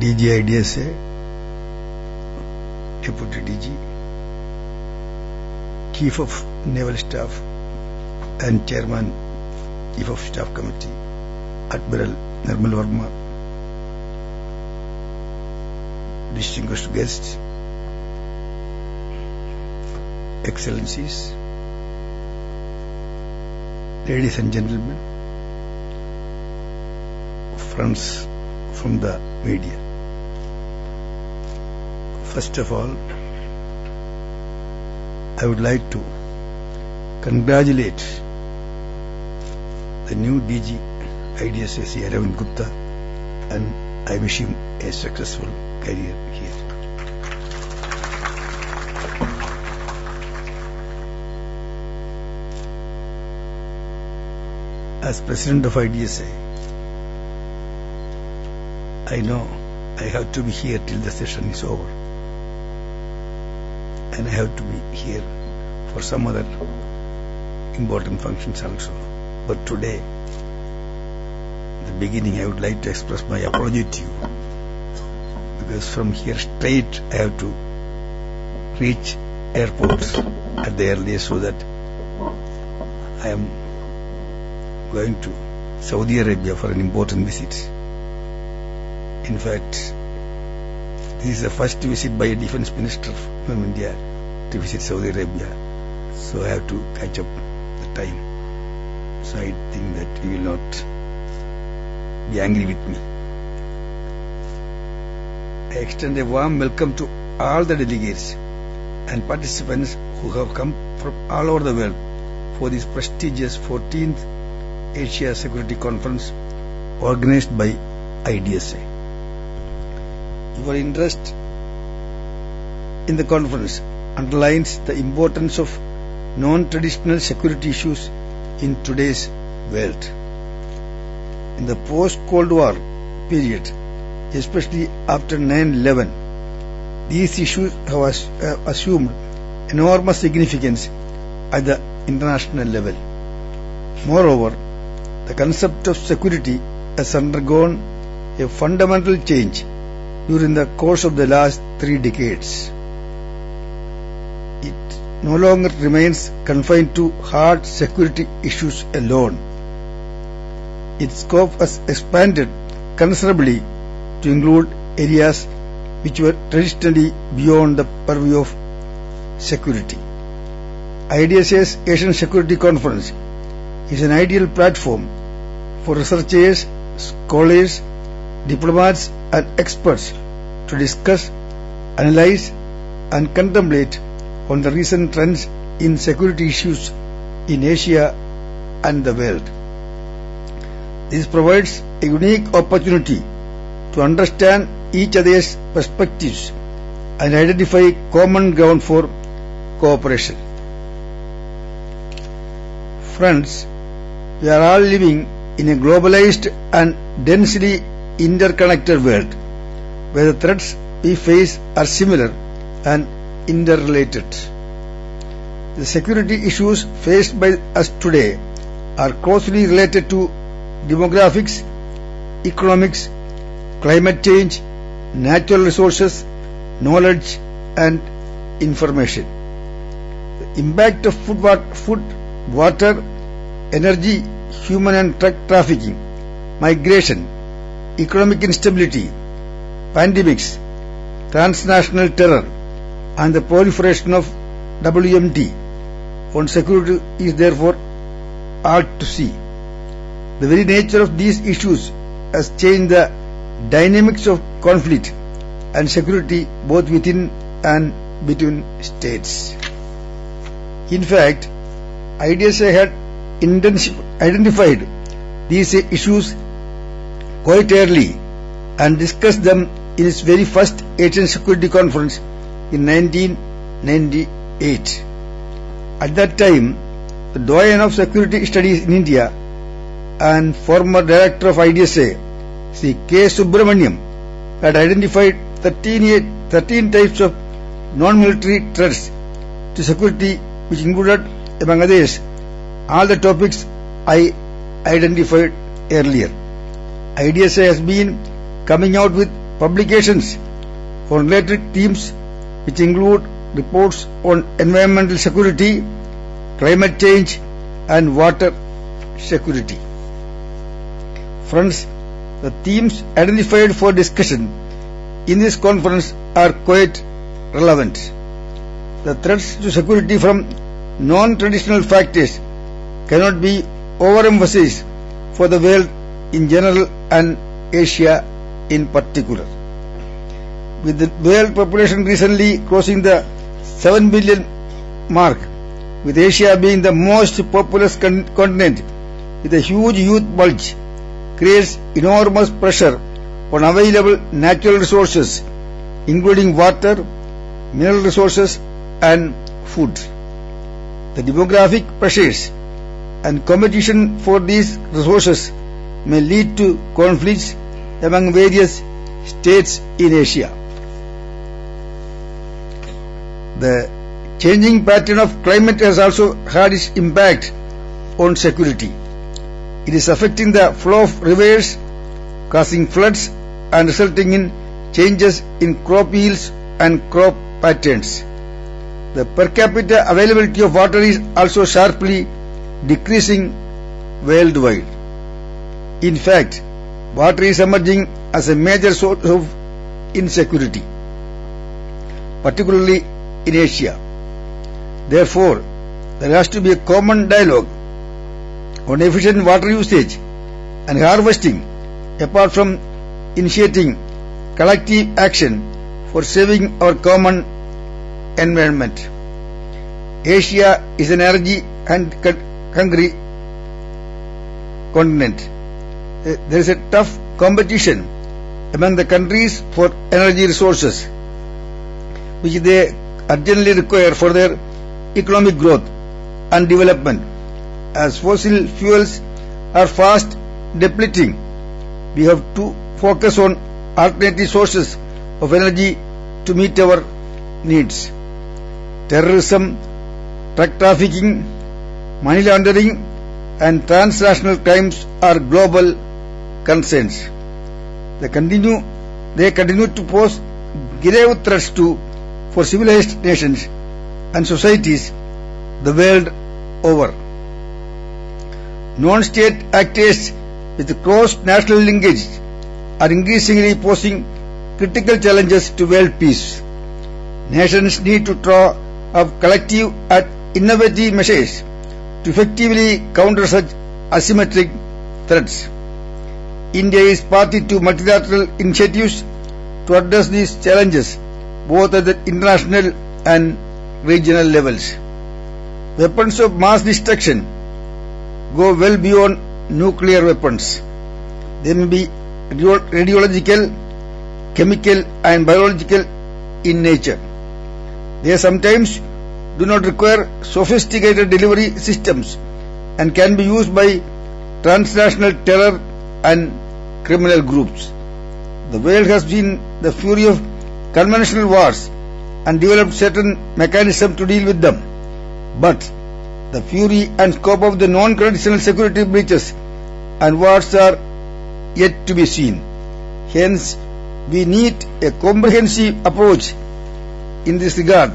DG IDSA, Deputy DG, Chief of Naval Staff and Chairman, Chief of Staff Committee, Admiral Nirmal Verma, distinguished guests, Excellencies, ladies and gentlemen, friends from the media. First of all, I would like to congratulate the new DG IDSA Aravind Gupta, and I wish him a successful career here. As President of IDSA, I know I have to be here till the session is over, and I have to be here for some other important functions also. But today, at the beginning, I would like to express my apology to you, because from here straight I have to reach airports at the earliest, so that I am going to Saudi Arabia for an important visit. In fact, this is the first visit by a defense minister from India to visit Saudi Arabia, so I have to catch up the time. So I think that you will not be angry with me. I extend a warm welcome to all the delegates and participants who have come from all over the world for this prestigious 14th Asia Security Conference organized by IDSA. Your interest in the conference underlines the importance of non-traditional security issues in today's world. In the post-Cold War period, especially after 9/11, these issues have assumed enormous significance at the international level. Moreover, the concept of security has undergone a fundamental change during the course of the last 3 decades. It no longer remains confined to hard security issues alone. Its scope has expanded considerably to include areas which were traditionally beyond the purview of security. IDSA's Asian Security Conference is an ideal platform for researchers, scholars, diplomats and experts to discuss, analyze and contemplate on the recent trends in security issues in Asia and the world. This provides a unique opportunity to understand each other's perspectives and identify common ground for cooperation. Friends, we are all living in a globalized and densely interconnected world, where the threats we face are similar and interrelated. The security issues faced by us today are closely related to demographics, economics, climate change, natural resources, knowledge and information. The impact of food, water, energy, human and drug trafficking, migration, economic instability, pandemics, transnational terror and the proliferation of WMD on security is therefore hard to see. The very nature of these issues has changed the dynamics of conflict and security both within and between states. In fact, IDSA had identified these issues quite early and discussed them in its very first Asian Security Conference in 1998. At that time, the doyen of security studies in India and former director of IDSA, Shri K. Subramaniam, had identified 13 types of non-military threats to security, which included, among others, all the topics I identified earlier. IDSA has been coming out with publications on related themes which include reports on environmental security, climate change and water security. Friends, the themes identified for discussion in this conference are quite relevant. The threats to security from non-traditional factors cannot be overemphasized for the world in general and Asia in particular. With the world population recently crossing the 7 billion mark, with Asia being the most populous continent with a huge youth bulge, creates enormous pressure on available natural resources including water, mineral resources and food. The demographic pressures and competition for these resources may lead to conflicts among various states in Asia. The changing pattern of climate has also had its impact on security. It is affecting the flow of rivers, causing floods and resulting in changes in crop yields and crop patterns. The per capita availability of water is also sharply decreasing worldwide. In fact, water is emerging as a major source of insecurity, particularly in Asia. Therefore, there has to be a common dialogue on efficient water usage and harvesting, apart from initiating collective action for saving our common environment. Asia is an energy hungry continent. There is a tough competition among the countries for energy resources which they urgently require for their economic growth and development. As fossil fuels are fast depleting, we have to focus on alternative sources of energy to meet our needs. Terrorism, drug trafficking, money laundering and transnational crimes are global concerns. They continue to pose grave threats for civilized nations and societies the world over. Non-state actors with close national linkage are increasingly posing critical challenges to world peace. Nations need to draw up collective and innovative measures to effectively counter such asymmetric threats. India is party to multilateral initiatives to address these challenges both at the international and regional levels. Weapons of mass destruction go well beyond nuclear weapons. They may be radiological, chemical and biological in nature. They sometimes do not require sophisticated delivery systems and can be used by transnational terror and criminal groups. The world has seen the fury of conventional wars and developed certain mechanisms to deal with them. But the fury and scope of the non-traditional security breaches and wars are yet to be seen. Hence, we need a comprehensive approach in this regard,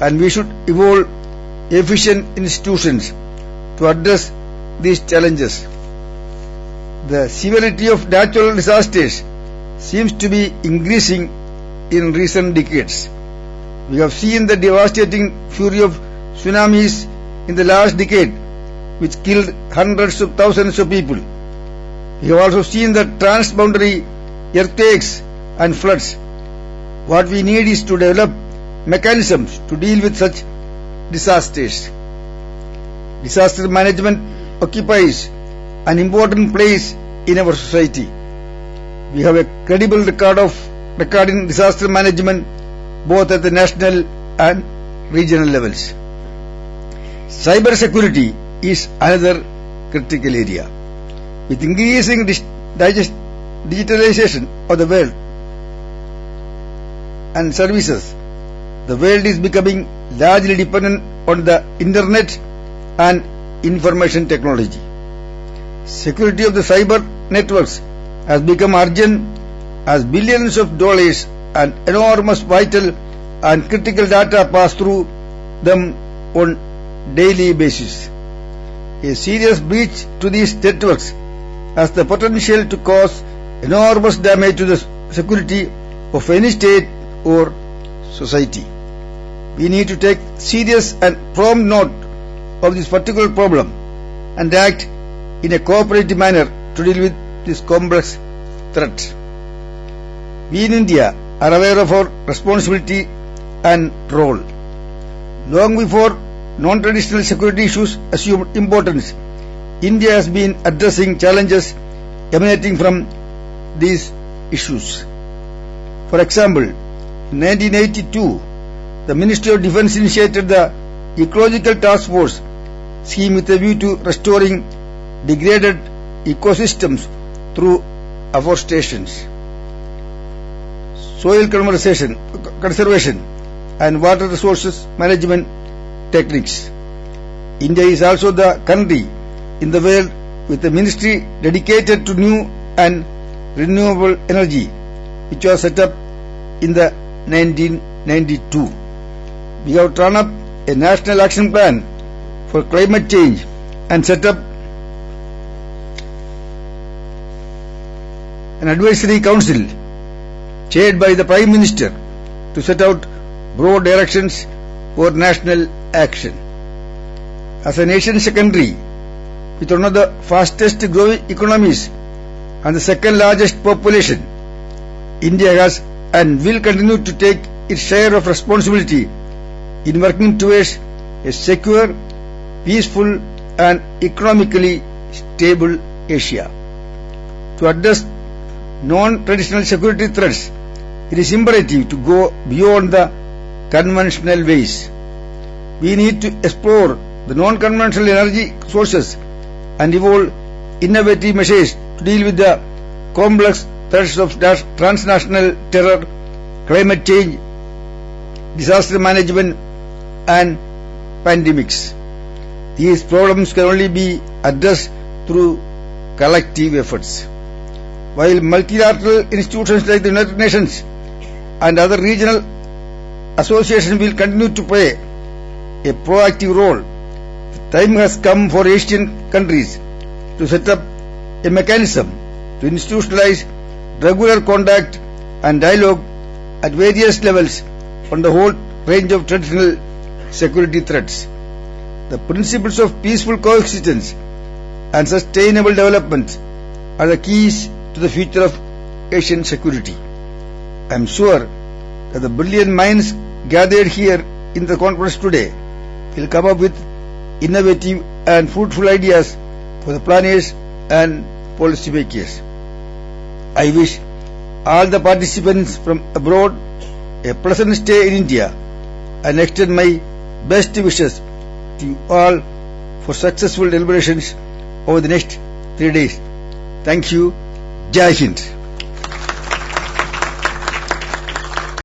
and we should evolve efficient institutions to address these challenges. The severity of natural disasters seems to be increasing in recent decades. We have seen the devastating fury of tsunamis in the last decade, which killed hundreds of thousands of people. We have also seen the transboundary earthquakes and floods. What we need is to develop mechanisms to deal with such disasters. Disaster management occupies an important place in our society. We have a credible record in disaster management both at the national and regional levels. Cyber security is another critical area. With increasing digitalization of the world and services, the world is becoming largely dependent on the internet and information technology. Security of the cyber networks has become urgent as billions of dollars and enormous vital and critical data pass through them on daily basis. A serious breach to these networks has the potential to cause enormous damage to the security of any state or society. We need to take serious and prompt note of this particular problem and act in a cooperative manner to deal with this complex threat. We in India are aware of our responsibility and role. Long before non-traditional security issues assumed importance, India has been addressing challenges emanating from these issues. For example, in 1982, the Ministry of Defence initiated the Ecological Task Force scheme with a view to restoring degraded ecosystems through afforestation, soil conservation and water resources management techniques. India is also the country in the world with a ministry dedicated to new and renewable energy, which was set up in the 1992. We have drawn up a national action plan for climate change and set up an advisory council chaired by the Prime Minister to set out broad directions for national action. As a nation secondary with one of the fastest growing economies and the second largest population, India has and will continue to take its share of responsibility in working towards a secure, peaceful and economically stable Asia. To address non-traditional security threats, it is imperative to go beyond the conventional ways. We need to explore the non-conventional energy sources and evolve innovative measures to deal with the complex threats of transnational terror, climate change, disaster management and pandemics. These problems can only be addressed through collective efforts. While multilateral institutions like the United Nations and other regional associations will continue to play a proactive role, the time has come for Asian countries to set up a mechanism to institutionalize regular contact and dialogue at various levels on the whole range of traditional security threats. The principles of peaceful coexistence and sustainable development are the keys to the future of Asian security. I am sure that the brilliant minds gathered here in the conference today will come up with innovative and fruitful ideas for the planners and policymakers. I wish all the participants from abroad a pleasant stay in India and extend my best wishes to you all for successful deliberations over the next 3 days. Thank you. Jai Hind.